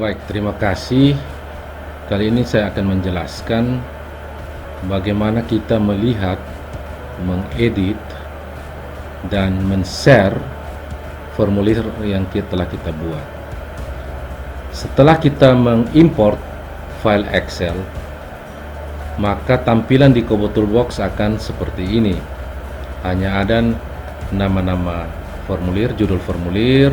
Baik, terima kasih. Kali ini saya akan menjelaskan bagaimana kita melihat, mengedit, dan men-share formulir yang telah kita buat. Setelah kita mengimport file Excel, maka tampilan di Kobo Toolbox akan seperti ini. Hanya ada nama-nama formulir, judul formulir,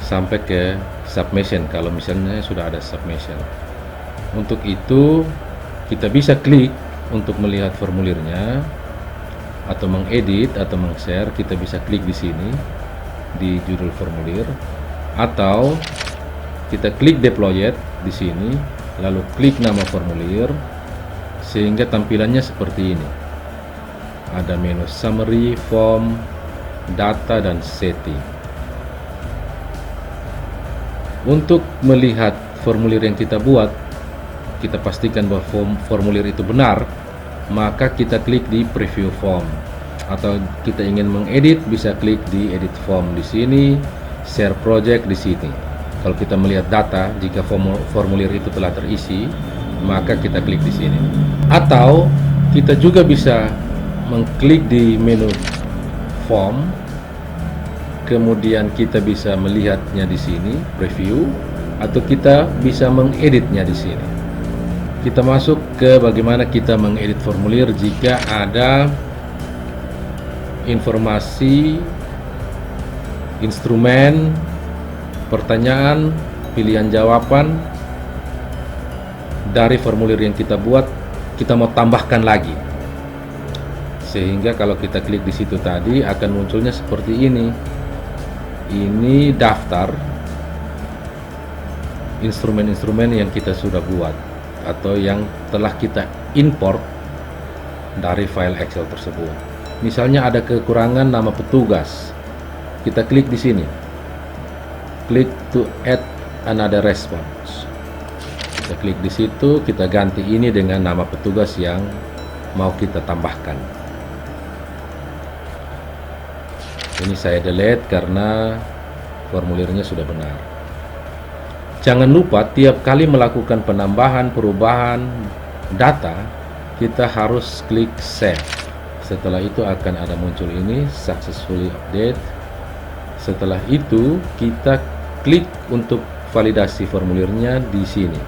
sampai ke submission kalau misalnya sudah ada submission. Untuk itu kita bisa klik untuk melihat formulirnya, atau mengedit atau meng-share. Kita bisa klik di sini di judul formulir, atau kita klik deployed di sini, lalu klik nama formulir, sehingga tampilannya seperti ini. Ada menu summary, form, data, dan setting. Untuk melihat formulir yang kita buat, kita pastikan bahwa formulir itu benar, maka kita klik di preview form. Atau kita ingin mengedit, bisa klik di edit form di sini, share project di sini. Kalau kita melihat data, jika formulir itu telah terisi, maka kita klik di sini. Atau kita juga bisa mengklik di menu form, kemudian kita bisa melihatnya di sini, preview, atau kita bisa mengeditnya di sini. Kita masuk ke bagaimana kita mengedit formulir jika ada informasi, instrumen, pertanyaan, pilihan jawaban dari formulir yang kita buat, kita mau tambahkan lagi. Sehingga kalau kita klik di situ tadi, akan munculnya seperti ini. Ini daftar instrumen-instrumen yang kita sudah buat atau yang telah kita import dari file Excel tersebut. Misalnya ada kekurangan nama petugas, kita klik di sini, klik to add another response. Kita klik di situ, kita ganti ini dengan nama petugas yang mau kita tambahkan. Ini saya delete karena formulirnya sudah benar. Jangan lupa tiap kali melakukan penambahan, perubahan data, kita harus klik save. Setelah itu akan ada muncul ini, successfully update. Setelah itu kita klik untuk validasi formulirnya di sini.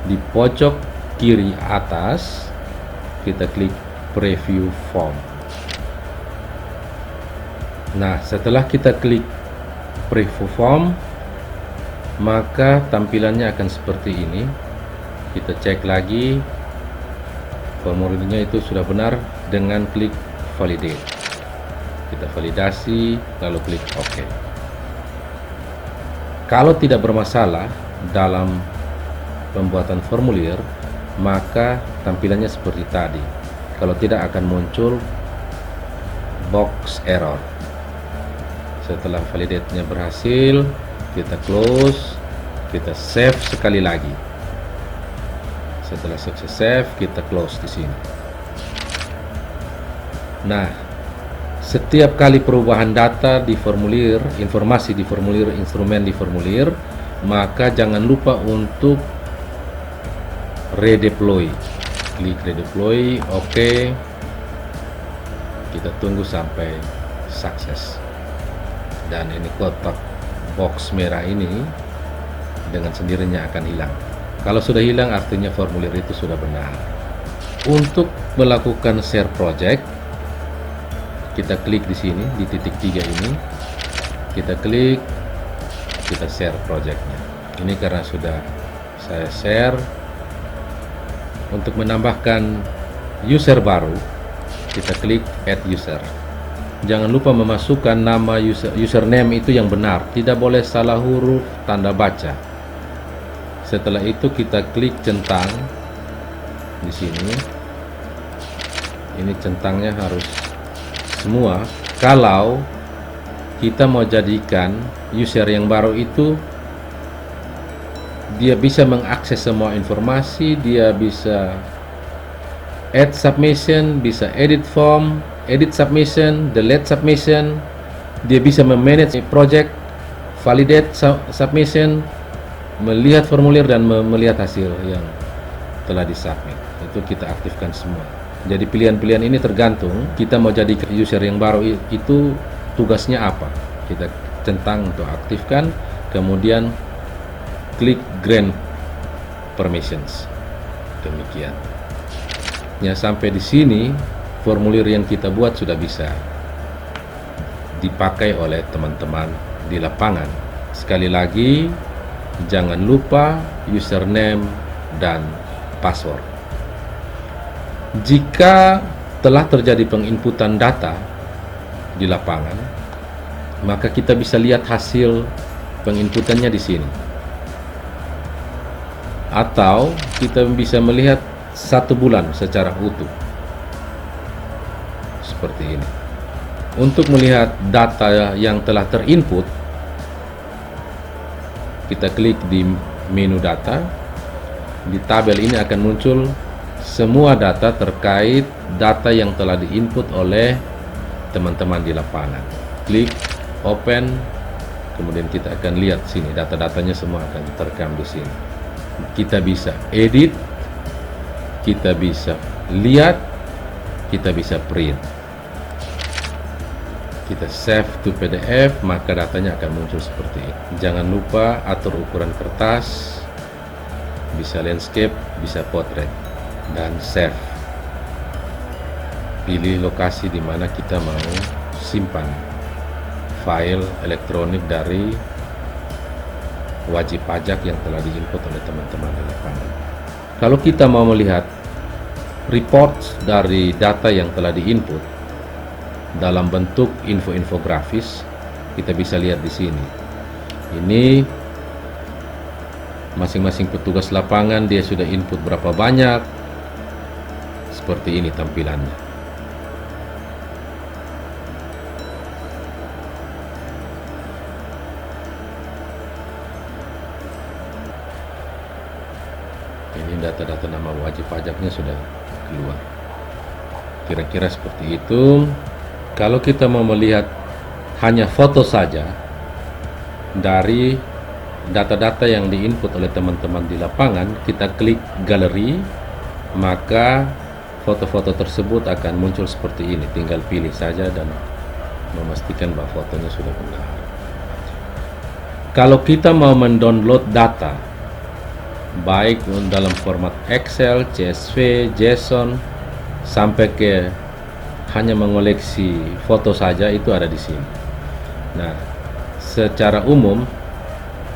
Di pojok kiri atas, kita klik preview form. Nah, setelah kita klik preview form, maka tampilannya akan seperti ini. Kita cek lagi formulirnya itu sudah benar dengan klik validate. Kita validasi, lalu klik OK. Kalau tidak bermasalah dalam pembuatan formulir, maka tampilannya seperti tadi. Kalau tidak akan muncul box error. Setelah validate-nya berhasil, kita close, kita save sekali lagi. Setelah sukses save, kita close di sini. Nah, setiap kali perubahan data di formulir, informasi di formulir, instrumen di formulir, maka jangan lupa untuk redeploy. Klik redeploy, oke. Kita tunggu sampai sukses. Dan ini kotak box merah ini dengan sendirinya akan hilang. Kalau sudah hilang, artinya formulir itu sudah benar. Untuk melakukan share project, kita klik di sini di titik 3 ini, kita klik, kita share projectnya. Ini karena sudah saya share. Untuk menambahkan user baru, kita klik add user. Jangan lupa memasukkan nama username itu yang benar, tidak boleh salah huruf, tanda baca. Setelah itu kita klik centang di sini. Ini centangnya harus semua. Kalau kita mau jadikan user yang baru itu, dia bisa mengakses semua informasi, dia bisa add submission, bisa edit form, edit submission, delete submission, dia bisa memanage project, validate submission, melihat formulir dan melihat hasil yang telah disubmit. Itu kita aktifkan semua. Jadi pilihan-pilihan ini tergantung kita mau jadi user yang baru itu tugasnya apa. Kita centang untuk aktifkan, kemudian klik grant permissions. Demikian. Ya, sampai di sini formulir yang kita buat sudah bisa dipakai oleh teman-teman di lapangan. Sekali lagi, jangan lupa username dan password. Jika telah terjadi penginputan data di lapangan, maka kita bisa lihat hasil penginputannya di sini. Atau kita bisa melihat 1 bulan secara utuh. Seperti ini. Untuk melihat data yang telah terinput, kita klik di menu data. Di tabel ini akan muncul semua data terkait data yang telah diinput oleh teman-teman di lapangan. Klik open, kemudian kita akan lihat sini data-datanya semua akan terekam di sini. Kita bisa edit, kita bisa lihat, kita bisa print. Kita save to PDF, maka datanya akan muncul seperti ini. Jangan lupa atur ukuran kertas, bisa landscape, bisa portrait, dan save. Pilih lokasi di mana kita mau simpan file elektronik dari wajib pajak yang telah diinput oleh teman-teman di lapangan. Kalau kita mau melihat report dari data yang telah diinput dalam bentuk infografis, kita bisa lihat di sini. Ini masing-masing petugas lapangan, dia sudah input berapa banyak. Seperti ini tampilannya. Ini data-data nama wajib pajaknya sudah keluar. Kira-kira seperti itu. Kalau kita mau melihat hanya foto saja dari data-data yang diinput oleh teman-teman di lapangan, kita klik galeri, maka foto-foto tersebut akan muncul seperti ini. Tinggal pilih saja dan memastikan bahwa fotonya sudah benar. Kalau kita mau mendownload data, baik dalam format Excel, CSV, JSON, sampai ke hanya mengoleksi foto saja, itu ada di sini. Nah, secara umum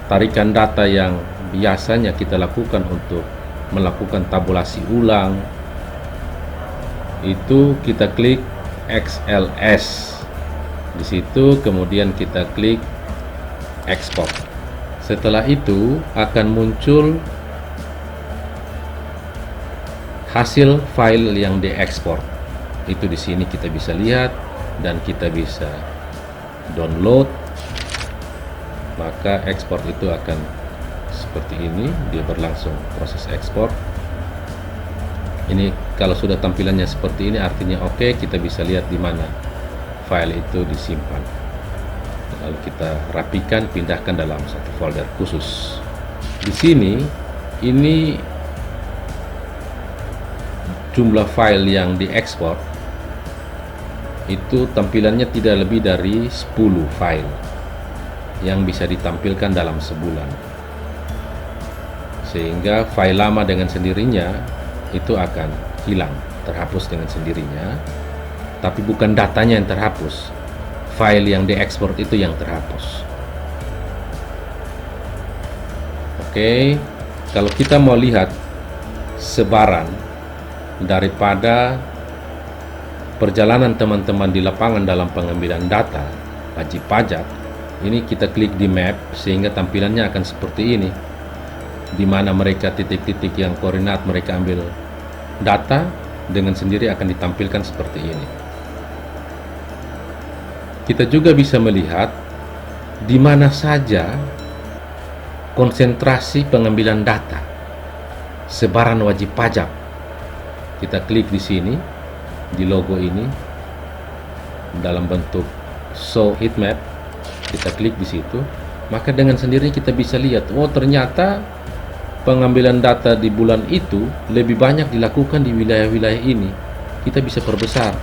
tarikan data yang biasanya kita lakukan untuk melakukan tabulasi ulang itu kita klik XLS. Di situ kemudian kita klik export. Setelah itu akan muncul hasil file yang diekspor. Itu di sini kita bisa lihat dan kita bisa download. Maka ekspor itu akan seperti ini, dia berlangsung proses ekspor. Ini kalau sudah tampilannya seperti ini artinya oke, kita bisa lihat di mana file itu disimpan. Lalu kita rapikan, pindahkan dalam satu folder khusus. Di sini ini jumlah file yang diekspor itu tampilannya tidak lebih dari 10 file yang bisa ditampilkan dalam sebulan, sehingga file lama dengan sendirinya itu akan hilang, terhapus dengan sendirinya. Tapi bukan datanya yang terhapus, file yang diekspor itu yang terhapus. Oke, kalau kita mau lihat sebaran daripada perjalanan teman-teman di lapangan dalam pengambilan data wajib pajak, ini kita klik di map sehingga tampilannya akan seperti ini, di mana mereka titik-titik yang koordinat mereka ambil data dengan sendiri akan ditampilkan seperti ini. Kita juga bisa melihat di mana saja konsentrasi pengambilan data sebaran wajib pajak. Kita klik di sini, di logo ini dalam bentuk show heat map, kita klik di situ, Maka dengan sendirinya kita bisa lihat, oh ternyata pengambilan data di bulan itu lebih banyak dilakukan di wilayah-wilayah ini. Kita bisa perbesar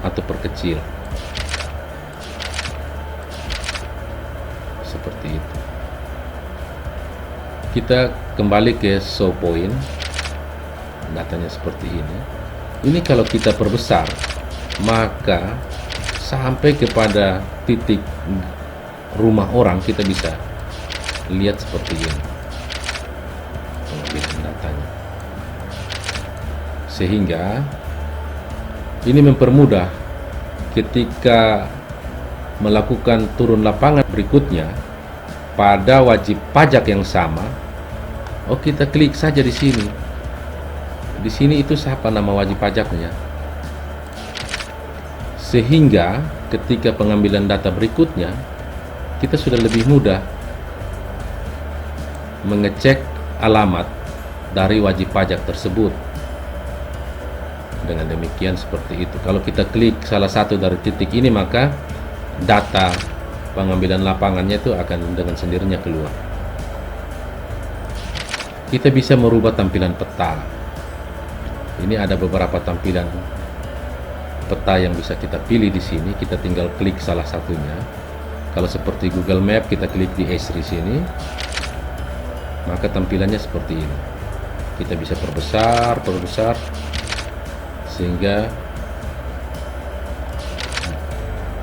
atau perkecil seperti itu. Kita kembali ke show point, datanya seperti ini. Ini kalau kita perbesar, maka sampai kepada titik rumah orang kita bisa lihat seperti ini pengambilan datanya, sehingga ini mempermudah ketika melakukan turun lapangan berikutnya pada wajib pajak yang sama. Oh, kita klik saja di sini. Di sini itu siapa nama wajib pajaknya, sehingga ketika pengambilan data berikutnya kita sudah lebih mudah mengecek alamat dari wajib pajak tersebut. Dengan demikian seperti itu. Kalau kita klik salah satu dari titik ini, maka data pengambilan lapangannya itu akan dengan sendirinya keluar. Kita bisa merubah tampilan peta. Ini ada beberapa tampilan peta yang bisa kita pilih di sini. Kita tinggal klik salah satunya. Kalau seperti Google Map, kita klik di Esri sini, maka tampilannya seperti ini. Kita bisa perbesar sehingga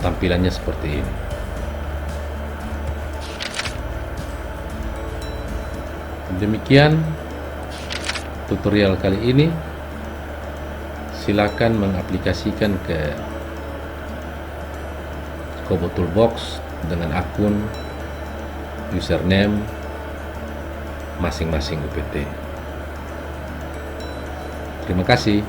tampilannya seperti ini. Demikian tutorial kali ini. Silakan mengaplikasikan ke Kobo Toolbox dengan akun username masing-masing UPT. Terima kasih.